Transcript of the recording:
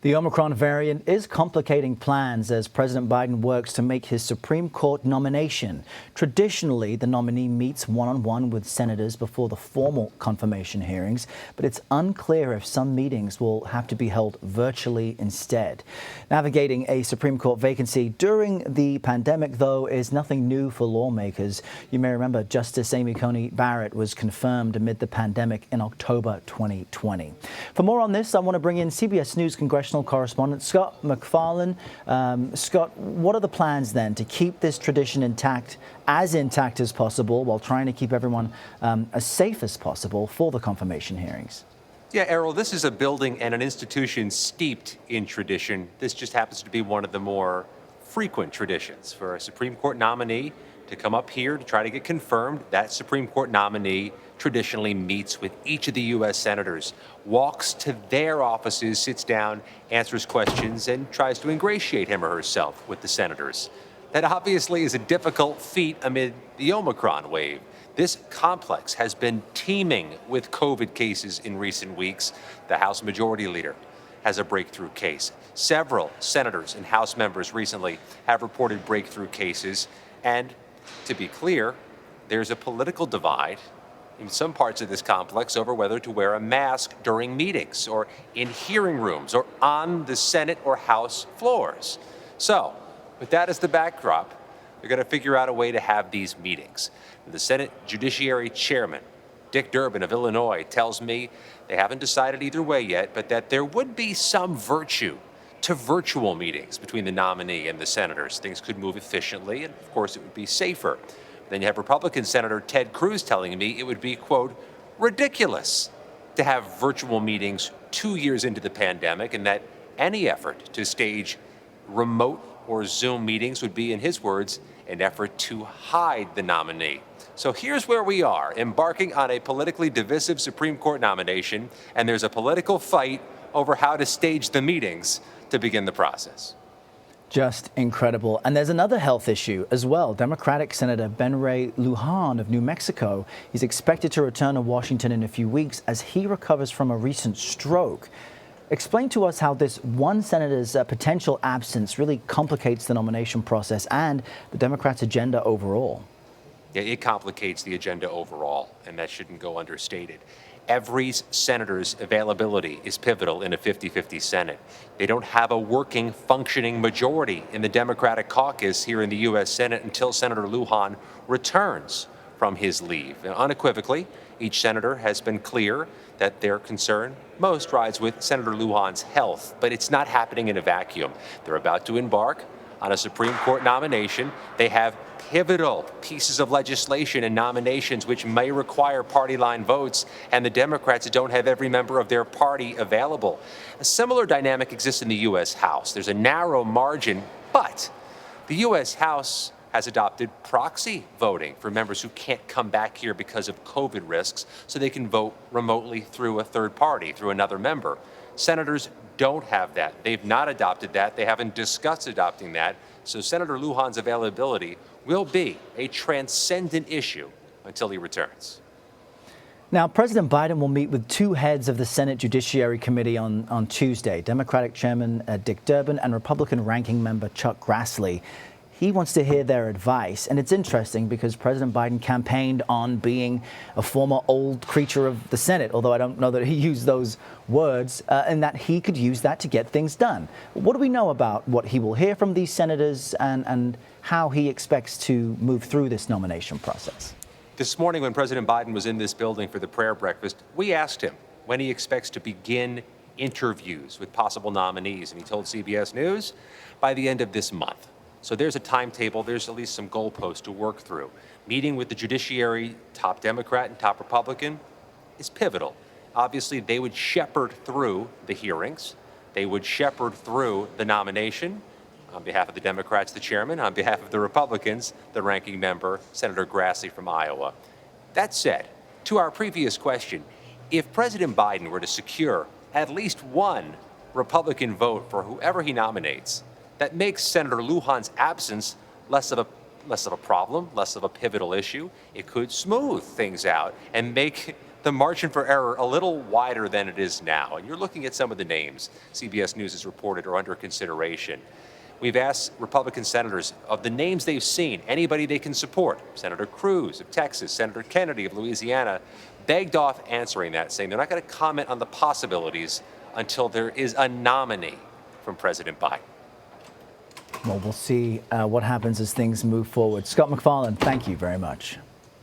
The Omicron variant is complicating plans as President Biden works to make his Supreme Court nomination. Traditionally, the nominee meets one-on-one with senators before the formal confirmation hearings, but it's unclear if some meetings will have to be held virtually instead. Navigating a Supreme Court vacancy during the pandemic, though, is nothing new for lawmakers. You may remember Justice Amy Coney Barrett was confirmed amid the pandemic in October 2020. For more on this, I want to bring in CBS News congressional correspondent Scott MacFarlane. Scott, what are the plans then to keep this tradition intact as possible while trying to keep everyone as safe as possible for the confirmation hearings? Yeah, Errol, this is a building and an institution steeped in tradition. This just happens to be one of the more frequent traditions for a Supreme Court nominee to come up here to try to get confirmed. That Supreme Court nominee traditionally meets with each of the U.S. senators, walks to their offices, sits down, answers questions, and tries to ingratiate him or herself with the senators. That obviously is a difficult feat amid the Omicron wave. This complex has been teeming with COVID cases in recent weeks. The House Majority Leader has a breakthrough case. Several senators and House members recently have reported breakthrough cases. And to be clear, there's a political divide in some parts of this complex over whether to wear a mask during meetings or in hearing rooms or on the Senate or House floors. So, with that as the backdrop, they're going to figure out a way to have these meetings. The Senate Judiciary Chairman, Dick Durbin of Illinois, tells me they haven't decided either way yet, but that there would be some virtue to virtual meetings between the nominee and the senators. Things could move efficiently, and of course it would be safer. Then you have Republican Senator Ted Cruz telling me it would be, quote, ridiculous to have virtual meetings 2 years into the pandemic, and that any effort to stage remote or Zoom meetings would be, in his words, an effort to hide the nominee. So here's where we are, embarking on a politically divisive Supreme Court nomination, and there's a political fight over how to stage the meetings to begin the process. Just incredible. And there's another health issue as well. Democratic Senator Ray Lujan of New Mexico is expected to return to Washington in a few weeks as he recovers from a recent stroke. Explain to us how this one senator's potential absence really complicates the nomination process and the Democrats' agenda overall. Yeah, it complicates the agenda overall, and that shouldn't go understated. Every senator's availability is pivotal in a 50-50 Senate. They don't have a working, functioning majority in the Democratic caucus here in the U.S. Senate until Senator Lujan returns from his leave. And unequivocally, each senator has been clear that their concern most rides with Senator Lujan's health, but it's not happening in a vacuum. They're about to embark on a Supreme Court nomination. They have pivotal pieces of legislation and nominations which may require party line votes, and the Democrats don't have every member of their party available. A similar dynamic exists in the U.S. House. There's a narrow margin, but the U.S. House has adopted proxy voting for members who can't come back here because of COVID risks, so they can vote remotely through a third party, through another member. Senators don't have that. They've not adopted that. They haven't discussed adopting that. So Senator Lujan's availability will be a transcendent issue until he returns. Now, President Biden will meet with two heads of the Senate Judiciary Committee on Tuesday, Democratic Chairman Dick Durbin and Republican Ranking Member Chuck Grassley. He wants to hear their advice. And it's interesting because President Biden campaigned on being a former old creature of the Senate, although I don't know that he used those words, and that he could use that to get things done. What do we know about what he will hear from these senators and how he expects to move through this nomination process? This morning when President Biden was in this building for the prayer breakfast, we asked him when he expects to begin interviews with possible nominees, and he told CBS News by the end of this month. So there's a timetable, there's at least some goalposts to work through. Meeting with the judiciary, top Democrat and top Republican, is pivotal. Obviously, they would shepherd through the hearings. They would shepherd through the nomination. On behalf of the Democrats, the chairman. On behalf of the Republicans, the ranking member, Senator Grassley from Iowa. That said, to our previous question, if President Biden were to secure at least one Republican vote for whoever he nominates, that makes Senator Lujan's absence less of a problem, less of a pivotal issue. It could smooth things out and make the margin for error a little wider than it is now. And you're looking at some of the names CBS News has reported are under consideration. We've asked Republican senators of the names they've seen, anybody they can support. Senator Cruz of Texas, Senator Kennedy of Louisiana, begged off answering that, saying they're not going to comment on the possibilities until there is a nominee from President Biden. Well, we'll see what happens as things move forward. Scott MacFarlane, thank you very much.